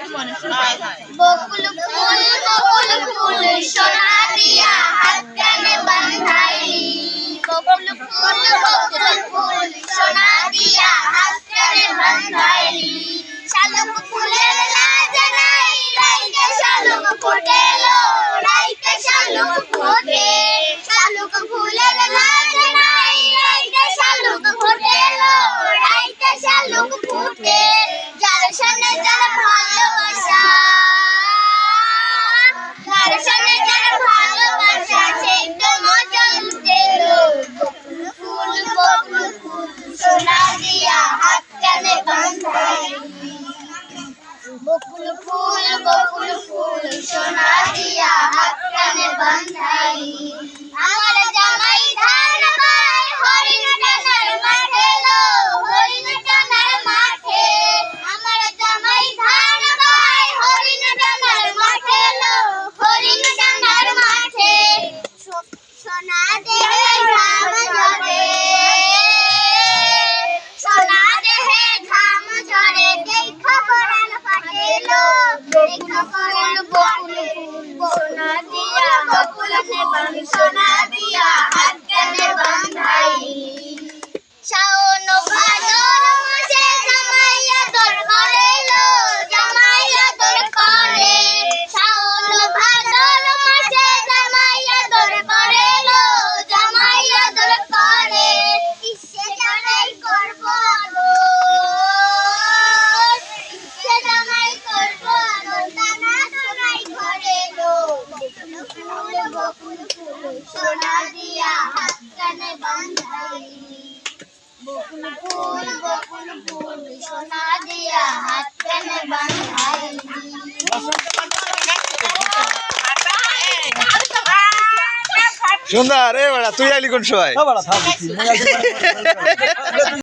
বকুল ফুল সোনা দিয়া হাত কানে বাঁধাইলি বকুল ফুল সোনা দিয়া হাত কানে বাঁধাইলি শালুক ফুলের লাজ নাই রাইতে শালুক ফোটেলো রাইতে শালুক ফোটে শালুক ফুলের লাজ নাই রাইতে শালুক ফোটেলো রাইতে শালুক ফোটে যার সামনে যার ভালোবাসা যার সামনে যার ভালোবাসা সেই তো মজা লুটেলো বকুল ফুল সোনা দিয়া হাত কানে বাঁধাইলি বকুল ফুল সোনা দিয়া হাত কানে বাঁধাইলি আমার জামাই ধান পায় হরিণ ডানার মাঠে লো হরিণ ডানার মাঠে আমার জামাই ধান পায় হরিণ ডানার মাঠে লো হরিণ ডানার মাঠে সোনা দেহে ঘাম ঝরে সোনা দেহে ঘাম ঝরে দেখা পরাণ ফাটেলো দেখা পরাণ বকুল সোনা দিয়া বকুলনে বাঁধ সোনা দিয়া হাত কানে বাঁধাইলি শাওন ভাদর মাসে জামাইয়া তোর ঘরে লো জামাইয়া তোর ঘরে শাওন ভাদর মাসে জামাইয়া তোর ঘরে লো জামাইয়া তোর ঘরে ইচ্ছে জামাই করব ইচ্ছে জামাই করব দানা তোরাই ঘরে লো বকুল ফুল সোনা দিয়া হাত কানে বাঁধাইলি বকুল ফুল সোনা দিয়া হাত কানে বাঁধাইলি সুন্দর এ বেড়া তুই আইলি কোন সময়